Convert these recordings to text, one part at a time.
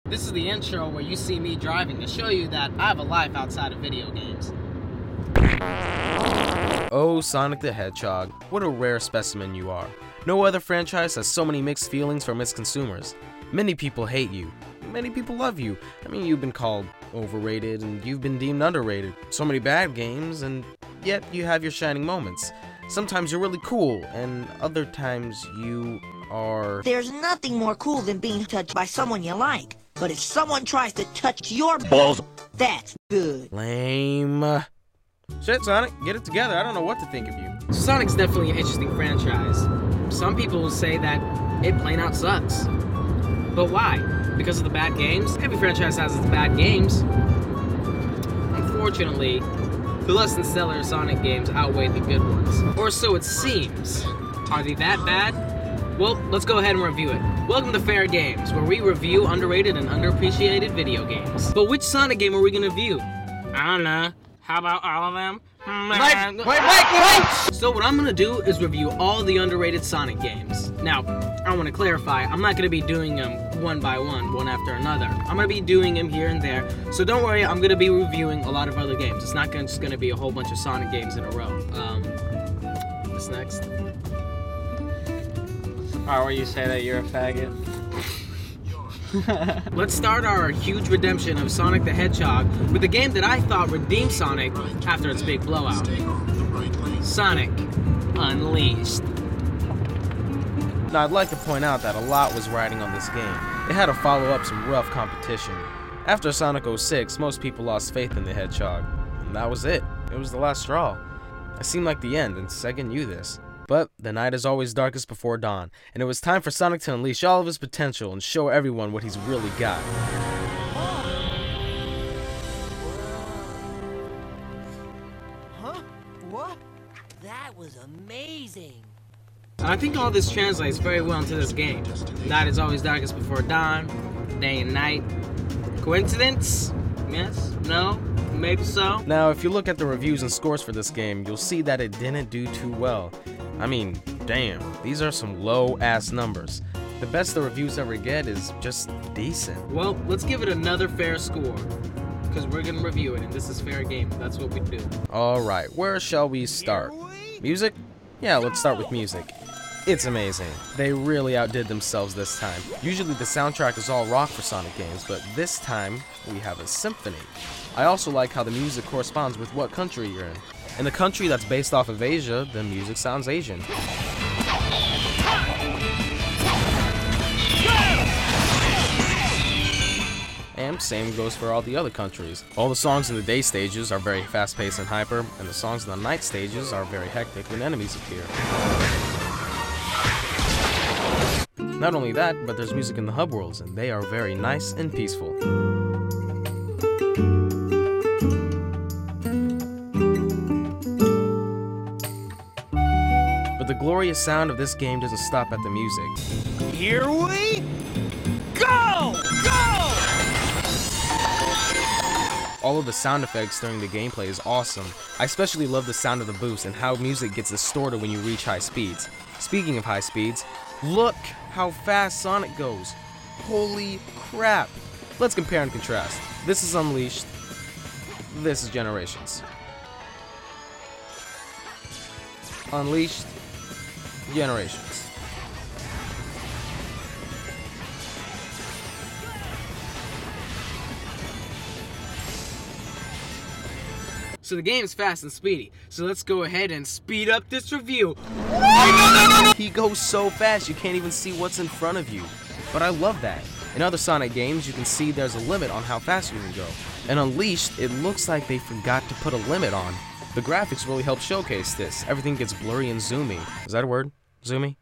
This is the intro where you see me driving to show you that I have a life outside of video games. Oh, Sonic the Hedgehog, what a rare specimen you are. No other franchise has so many mixed feelings from its consumers. Many people hate you. Many people love you. I mean, you've been called overrated and you've been deemed underrated. So many bad games, and yet you have your shining moments. Sometimes you're really cool, and other times you are... There's nothing more cool than being touched by someone you like. But if someone tries to touch your balls, that's good. Lame. Shit, Sonic, get it together. I don't know what to think of you. Sonic's definitely an interesting franchise. Some people will say that it plain out sucks. But why? Because of the bad games? Every franchise has its bad games. Unfortunately, the less than stellar Sonic games outweigh the good ones. Or so it seems. Are they that bad? Well, let's go ahead and review it. Welcome to Fair Games, where we review underrated and underappreciated video games. But which Sonic game are we gonna review? I don't know. How about all of them? Wait! So what I'm gonna do is review all the underrated Sonic games. Now, I want to clarify, I'm not gonna be doing them one by one after another. I'm gonna be doing them here and there. So don't worry, I'm gonna be reviewing a lot of other games. It's not just gonna be a whole bunch of Sonic games in a row. What's next? Where you say that you're a faggot? Let's start our huge redemption of Sonic the Hedgehog with a game that I thought redeemed Sonic after its big blowout. Sonic Unleashed. Now, I'd like to point out that a lot was riding on this game. It had to follow up some rough competition. After Sonic 06, most people lost faith in the Hedgehog, and that was it. It was the last straw. It seemed like the end, and Sega knew this. But the night is always darkest before dawn, and it was time for Sonic to unleash all of his potential and show everyone what he's really got. Huh? What? That was amazing. I think all this translates very well into this game. Night is always darkest before dawn, day and night. Coincidence? Yes? No? Maybe so? Now, if you look at the reviews and scores for this game, you'll see that it didn't do too well. I mean, damn, these are some low-ass numbers. The best the reviews ever get is just decent. Well, let's give it another fair score, because we're gonna review it, and this is fair game. That's what we do. Alright, where shall we start? Music? Yeah, let's start with music. It's amazing. They really outdid themselves this time. Usually the soundtrack is all rock for Sonic games, but this time we have a symphony. I also like how the music corresponds with what country you're in. In the country that's based off of Asia, the music sounds Asian. And same goes for all the other countries. All the songs in the day stages are very fast-paced and hyper, and the songs in the night stages are very hectic when enemies appear. Not only that, but there's music in the hub worlds, and they are very nice and peaceful. The glorious sound of this game doesn't stop at the music. Here we go! Go! All of the sound effects during the gameplay is awesome. I especially love the sound of the boost and how music gets distorted when you reach high speeds. Speaking of high speeds, look how fast Sonic goes. Holy crap. Let's compare and contrast. This is Unleashed. This is Generations. Unleashed. Generations. So the game is fast and speedy, so let's go ahead and speed up this review. He goes so fast you can't even see what's in front of you. But I love that. In other Sonic games, you can see there's a limit on how fast you can go. In Unleashed, it looks like they forgot to put a limit on. The graphics really help showcase this. Everything gets blurry and zoomy. Is that a word? Zoomy?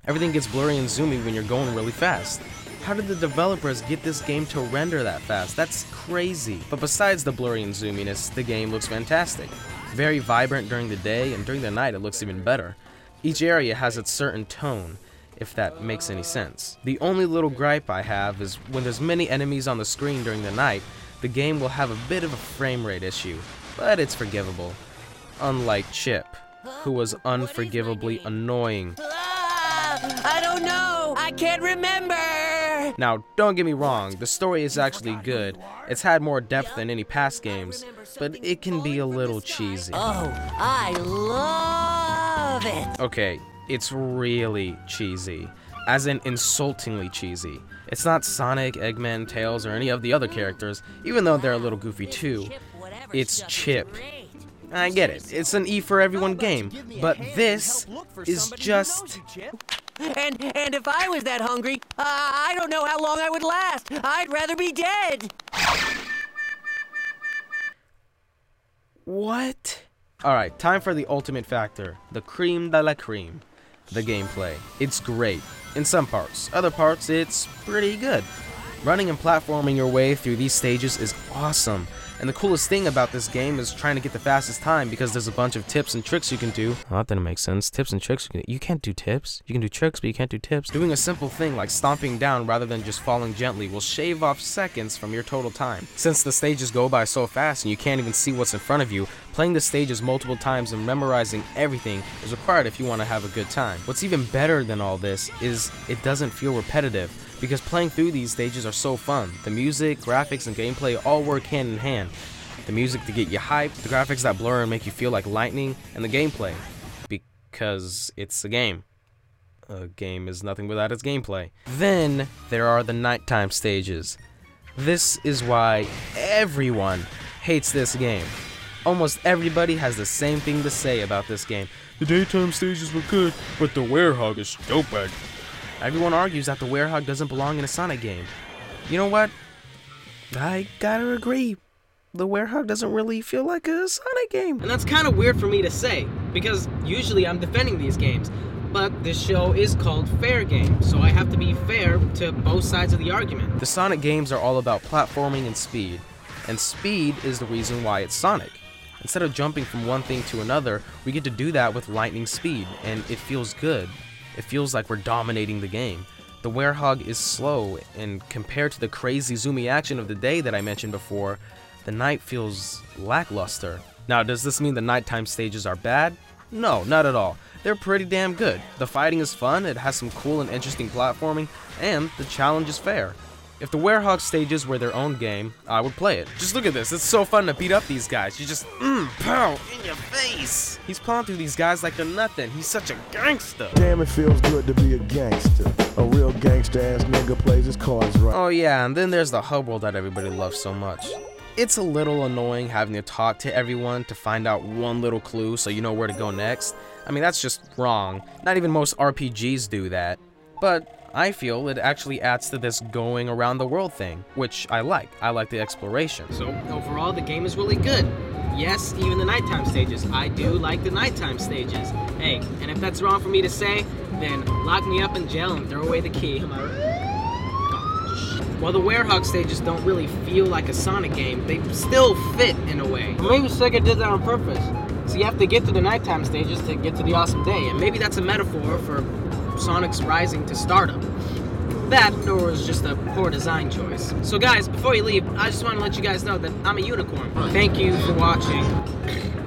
Everything gets blurry and zoomy when you're going really fast. How did the developers get this game to render that fast? That's crazy. But besides the blurry and zoominess, the game looks fantastic. Very vibrant during the day, and during the night it looks even better. Each area has its certain tone, if that makes any sense. The only little gripe I have is when there's many enemies on the screen during the night, the game will have a bit of a frame rate issue, but it's forgivable. Unlike Chip, who was unforgivably annoying. I don't know. I can't remember. Now, don't get me wrong, the story is actually good. It's had more depth than any past games, but it can be a little cheesy. Oh, I love it. Okay, it's really cheesy, as in insultingly cheesy. It's not Sonic, Eggman, Tails, or any of the other characters, even though they're a little goofy too. It's Chip. I get it, it's an E for everyone game, but this is just... And if I was that hungry, I don't know how long I would last. I'd rather be dead. What? Alright, time for the ultimate factor, the creme de la creme, the gameplay. It's great, in some parts. Other parts, it's pretty good. Running and platforming your way through these stages is awesome. And the coolest thing about this game is trying to get the fastest time because there's a bunch of tips and tricks you can do. Oh, that didn't make sense. Tips and tricks. You can't do tips. You can do tricks, but you can't do tips. Doing a simple thing like stomping down rather than just falling gently will shave off seconds from your total time. Since the stages go by so fast and you can't even see what's in front of you, playing the stages multiple times and memorizing everything is required if you want to have a good time. What's even better than all this is it doesn't feel repetitive, because playing through these stages are so fun. The music, graphics, and gameplay all work hand in hand. The music to get you hyped, the graphics that blur and make you feel like lightning, and the gameplay, because it's a game. A game is nothing without its gameplay. Then there are the nighttime stages. This is why everyone hates this game. Almost everybody has the same thing to say about this game. The daytime stages were good, but the Werehog is stupid. Everyone argues that the Werehog doesn't belong in a Sonic game. You know what? I gotta agree. The Werehog doesn't really feel like a Sonic game. And that's kind of weird for me to say, because usually I'm defending these games. But this show is called Fair Game, so I have to be fair to both sides of the argument. The Sonic games are all about platforming and speed is the reason why it's Sonic. Instead of jumping from one thing to another, we get to do that with lightning speed, and it feels good. It feels like we're dominating the game. The Werehog is slow, and compared to the crazy zoomy action of the day that I mentioned before, the night feels lackluster. Now, does this mean the nighttime stages are bad? No, not at all. They're pretty damn good. The fighting is fun, it has some cool and interesting platforming, and the challenge is fair. If the Werehog stages were their own game, I would play it. Just look at this, it's so fun to beat up these guys. You just, pow, in your face. He's plowing through these guys like they're nothing. He's such a gangster. Damn, it feels good to be a gangster. A real gangster-ass nigga plays his cards right. Oh yeah, and then there's the hub world that everybody loves so much. It's a little annoying having to talk to everyone to find out one little clue so you know where to go next. I mean, that's just wrong. Not even most RPGs do that. But I feel it actually adds to this going around the world thing, which I like. I like the exploration. So overall, the game is really good. Yes, even the nighttime stages. I do like the nighttime stages. Hey, and if that's wrong for me to say, then lock me up in jail and throw away the key. Am I right? While the Werehog stages don't really feel like a Sonic game, they still fit in a way. Maybe Sega did that on purpose. So you have to get to the nighttime stages to get to the awesome day, and maybe that's a metaphor for Sonic's rising to stardom. That, or is just a poor design choice. So guys, before you leave, I just want to let you guys know that I'm a unicorn. Thank you for watching.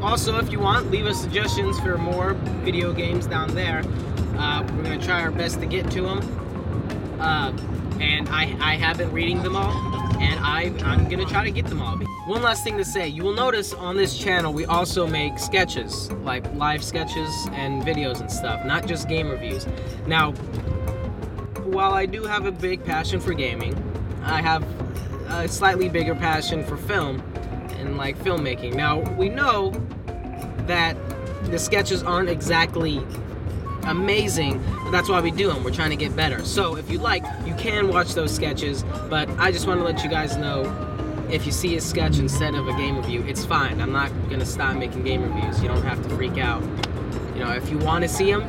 Also, if you want, leave us suggestions for more video games down there. We're going to try our best to get to them. And I have been reading them all, and I'm gonna try to get them all. One last thing to say, you will notice on this channel we also make sketches, like live sketches and videos and stuff, not just game reviews. Now, while I do have a big passion for gaming, I have a slightly bigger passion for film and like filmmaking. Now, we know that the sketches aren't exactly amazing, but that's why we do them. We're trying to get better. So if you like, you can watch those sketches, but I just want to let you guys know, if you see a sketch instead of a game review, it's fine. I'm not gonna stop making game reviews. You don't have to freak out. You know, if you want to see them,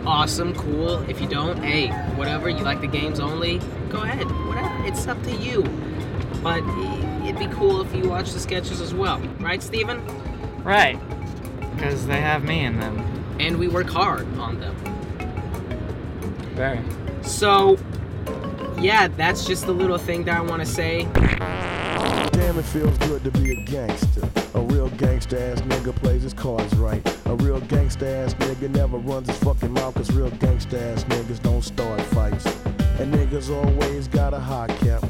awesome, cool. If you don't, hey, whatever, you like the games only, go ahead, whatever, it's up to you. But it'd be cool if you watch the sketches as well, right, Steven? Right, because they have me in them. And we work hard on them. Very. So, yeah, that's just the little thing that I want to say. Damn, it feels good to be a gangster. A real gangster-ass nigga plays his cards right. A real gangster-ass nigga never runs his fucking mouth, cause real gangster-ass niggas don't start fights. And niggas always got a high cap.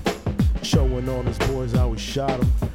Showing all his boys how we shot him.